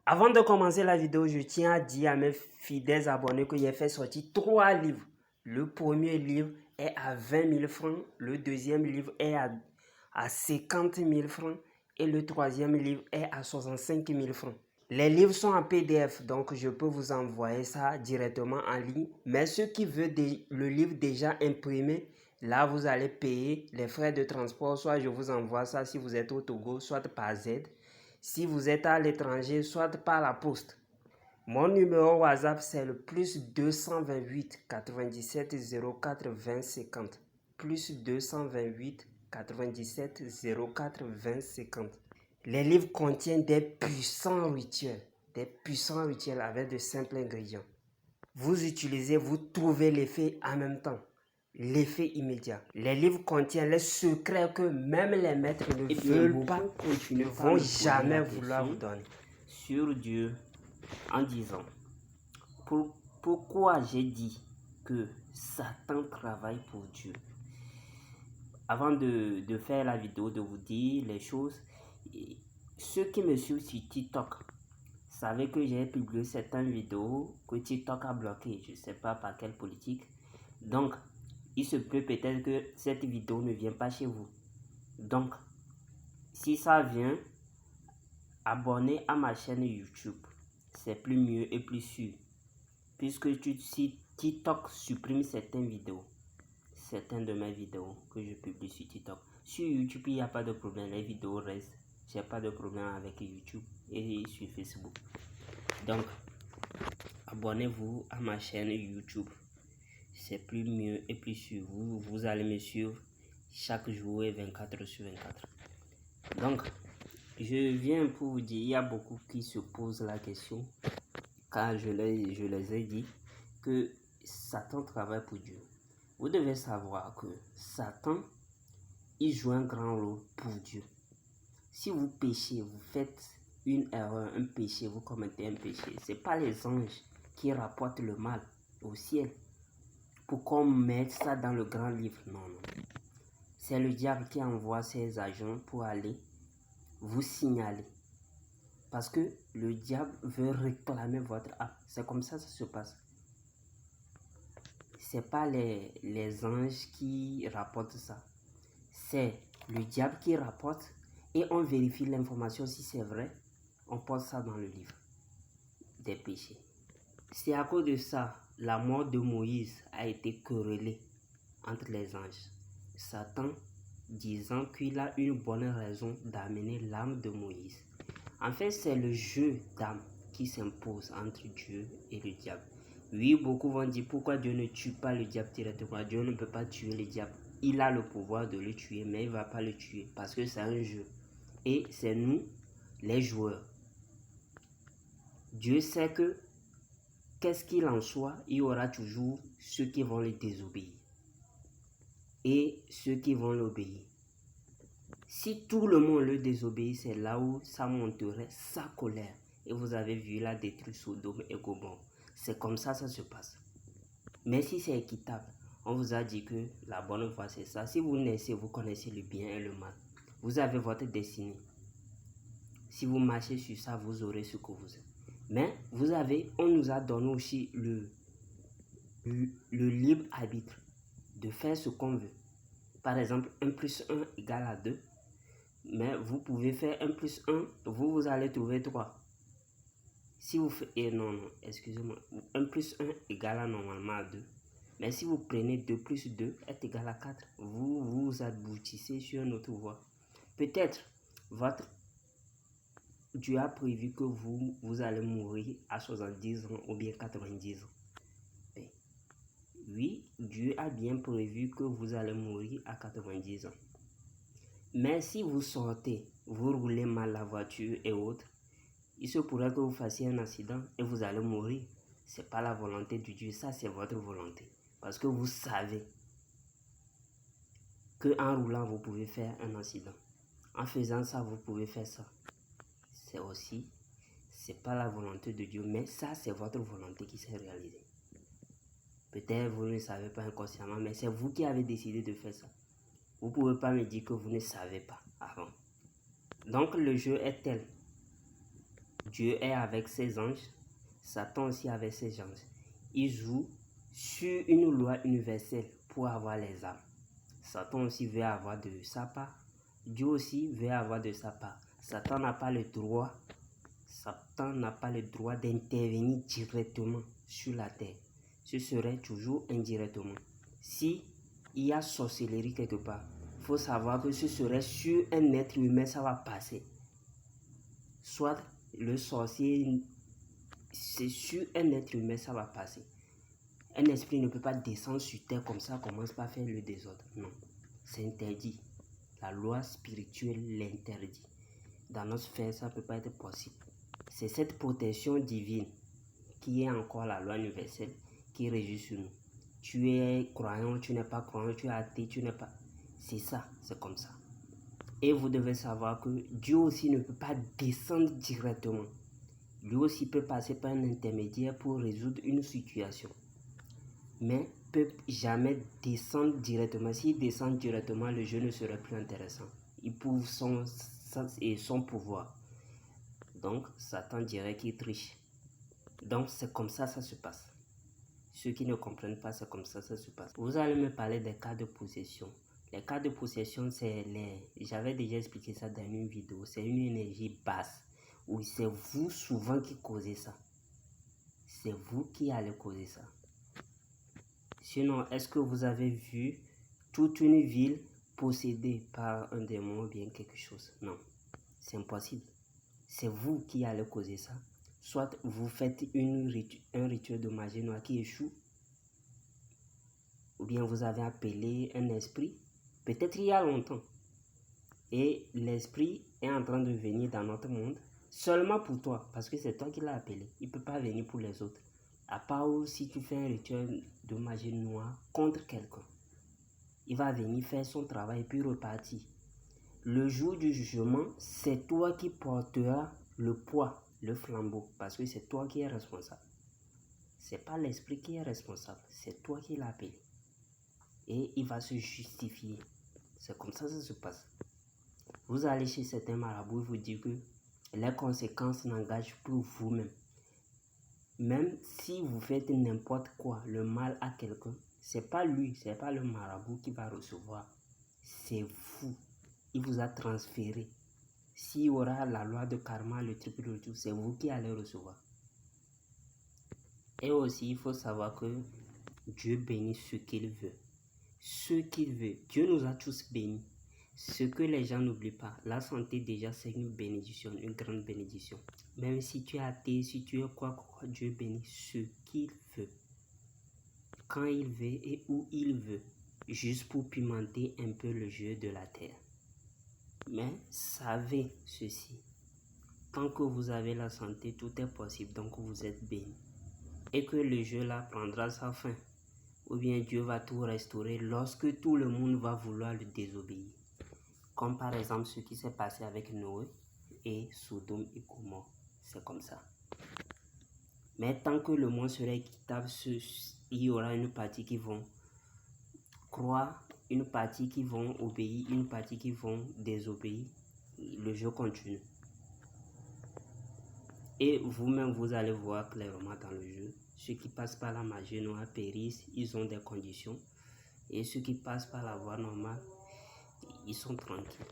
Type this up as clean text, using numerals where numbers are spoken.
Avant de commencer la vidéo, je tiens à dire à mes fidèles abonnés que j'ai fait sortir 3 livres. Le premier livre est à 20 000 francs, le deuxième livre est à 50 000 francs et le troisième livre est à 65 000 francs. Les livres sont en PDF, donc je peux vous envoyer ça directement en ligne. Mais ceux qui veulent le livre déjà imprimé, là vous allez payer les frais de transport. Soit je vous envoie ça si vous êtes au Togo, soit par Z. Si vous êtes à l'étranger, soit par la poste. Mon numéro WhatsApp, c'est le plus 228 97 04 20 50. Plus 228 97 04 20 50. Les livres contiennent des puissants rituels avec de simples ingrédients. Vous utilisez, vous trouvez l'effet en même temps. L'effet immédiat. Les livres contiennent les secrets que même les maîtres ne veulent pas, ne vont jamais vouloir vous donner. Sur Dieu, en disant, pourquoi j'ai dit que Satan travaille pour Dieu? Avant de faire la vidéo, de vous dire les choses, ceux qui me suivent sur TikTok savez que j'ai publié certaines vidéos que TikTok a bloquées. Je ne sais pas par quelle politique. Donc, il se peut peut-être que cette vidéo ne vient pas chez vous. Donc, si ça vient, abonnez à ma chaîne YouTube. C'est plus mieux et plus sûr. Puisque si TikTok supprime certaines vidéos, certaines de mes vidéos que je publie sur TikTok. Sur YouTube, il n'y a pas de problème. Les vidéos restent. J'ai pas de problème avec YouTube et sur Facebook. Donc, abonnez-vous à ma chaîne YouTube. C'est plus mieux et plus sûr. Vous allez me suivre chaque jour et 24 sur 24. Donc, je viens pour vous dire, il y a beaucoup qui se posent la question, car je les ai dit, que Satan travaille pour Dieu. Vous devez savoir que Satan, il joue un grand rôle pour Dieu. Si vous péchez, vous faites une erreur, un péché, vous commettez un péché, ce n'est pas les anges qui rapportent le mal au ciel pour qu'on mette ça dans le grand livre. Non, non. C'est le diable qui envoie ses agents pour aller vous signaler. Parce que le diable veut réclamer votre âme. C'est comme ça que ça se passe. Ce n'est pas les anges qui rapportent ça. C'est le diable qui rapporte et on vérifie l'information si c'est vrai. On pose ça dans le livre des péchés. C'est à cause de ça, la mort de Moïse a été querellée entre les anges. Satan disant qu'il a une bonne raison d'amener l'âme de Moïse. En fait, c'est le jeu d'âme qui s'impose entre Dieu et le diable. Oui, beaucoup vont dire pourquoi Dieu ne tue pas le diable directement. Dieu ne peut pas tuer le diable. Il a le pouvoir de le tuer, mais il ne va pas le tuer parce que c'est un jeu. Et c'est nous, les joueurs. Dieu sait que, qu'est-ce qu'il en soit, il y aura toujours ceux qui vont le désobéir et ceux qui vont l'obéir. Si tout le monde le désobéit, c'est là où ça monterait sa colère. Et vous avez vu, il a détruit Sodome et Gomorrhe. C'est comme ça se passe. Mais si c'est équitable, on vous a dit que la bonne voie c'est ça. Si vous naissez, vous connaissez le bien et le mal. Vous avez votre destinée. Si vous marchez sur ça, vous aurez ce que vous êtes. Mais on nous a donné aussi le libre arbitre de faire ce qu'on veut. Par exemple, 1 plus 1 égale à 2. Mais vous pouvez faire 1 plus 1, vous allez trouver 3. Si vous faites, non, excusez-moi, 1 plus 1 égale à normalement à 2. Mais si vous prenez 2 plus 2 est égal à 4, vous aboutissez sur une autre voie. Peut-être Dieu a prévu que vous allez mourir à 70 ans ou bien 90 ans. Et oui, Dieu a bien prévu que vous allez mourir à 90 ans. Mais si vous sortez, vous roulez mal la voiture et autres, il se pourrait que vous fassiez un accident et vous allez mourir. Ce n'est pas la volonté de Dieu, ça c'est votre volonté. Parce que vous savez qu'en roulant, vous pouvez faire un accident. En faisant ça, vous pouvez faire ça. C'est pas la volonté de Dieu, mais ça c'est votre volonté qui s'est réalisée. Peut-être vous ne savez pas inconsciemment, mais c'est vous qui avez décidé de faire ça. Vous ne pouvez pas me dire que vous ne savez pas avant. Donc le jeu est tel. Dieu est avec ses anges, Satan aussi avec ses anges. Ils jouent sur une loi universelle pour avoir les âmes. Satan aussi veut avoir de sa part. Dieu aussi veut avoir de sa part. Satan n'a pas le droit d'intervenir directement sur la terre. Ce serait toujours indirectement. Si il y a sorcellerie quelque part, il faut savoir que ce serait sur un être humain, ça va passer. Soit le sorcier, c'est sur un être humain, ça va passer. Un esprit ne peut pas descendre sur terre comme ça, commence pas à faire le désordre. Non, c'est interdit. La loi spirituelle l'interdit. Dans notre sphère, ça ne peut pas être possible. C'est cette protection divine qui est encore la loi universelle qui régit sur nous. Tu es croyant, tu n'es pas croyant, tu es athée, tu n'es pas... C'est ça, c'est comme ça. Et vous devez savoir que Dieu aussi ne peut pas descendre directement. Lui aussi peut passer par un intermédiaire pour résoudre une situation. Mais ne peut jamais descendre directement. S'il descend directement, le jeu ne serait plus intéressant. Il prouve son pouvoir. Donc, Satan dirait qu'il triche. Donc, c'est comme ça se passe. Ceux qui ne comprennent pas, c'est comme ça se passe. Vous allez me parler des cas de possession. Les cas de possession, j'avais déjà expliqué ça dans une vidéo. C'est une énergie basse. Oui, c'est vous souvent qui causez ça. C'est vous qui allez causer ça. Sinon, est-ce que vous avez vu toute une ville possédée par un démon ou bien quelque chose? Non, c'est impossible. C'est vous qui allez causer ça. Soit vous faites un rituel de magie noire qui échoue, ou bien vous avez appelé un esprit, peut-être il y a longtemps, et l'esprit est en train de venir dans notre monde seulement pour toi, parce que c'est toi qui l'as appelé. Il ne peut pas venir pour les autres. À part si tu fais un rituel de magie noire contre quelqu'un, il va venir faire son travail et puis repartir. Le jour du jugement, c'est toi qui porteras le poids, le flambeau, parce que c'est toi qui es responsable. C'est pas l'esprit qui est responsable, c'est toi qui l'as appelé. Et il va se justifier. C'est comme ça que ça se passe. Vous allez chez certains marabouts et vous dites que les conséquences n'engagent plus vous-même. Même si vous faites n'importe quoi, le mal à quelqu'un, c'est pas lui, c'est pas le marabout qui va recevoir. C'est vous. Il vous a transféré. S'il y aura la loi de karma, le triple retour, c'est vous qui allez recevoir. Et aussi, il faut savoir que Dieu bénit ce qu'il veut. Ce qu'il veut. Dieu nous a tous bénis. Ce que les gens n'oublient pas, la santé déjà c'est une bénédiction, une grande bénédiction. Même si tu es athée, si tu es quoi, Dieu bénit ce qu'il veut. Quand il veut et où il veut. Juste pour pimenter un peu le jeu de la terre. Mais savez ceci. Tant que vous avez la santé, tout est possible, donc vous êtes béni. Et que le jeu là prendra sa fin. Ou bien Dieu va tout restaurer lorsque tout le monde va vouloir le désobéir. Comme par exemple ce qui s'est passé avec Noé et Sodome et Gomorrhe. C'est comme ça. Mais tant que le monde sera équitable, il y aura une partie qui vont croire, une partie qui vont obéir, une partie qui vont désobéir. Le jeu continue. Et vous-même, vous allez voir clairement dans le jeu. Ceux qui passent par la magie noire périssent, ils ont des conditions. Et ceux qui passent par la voie normale, ils sont tranquilles.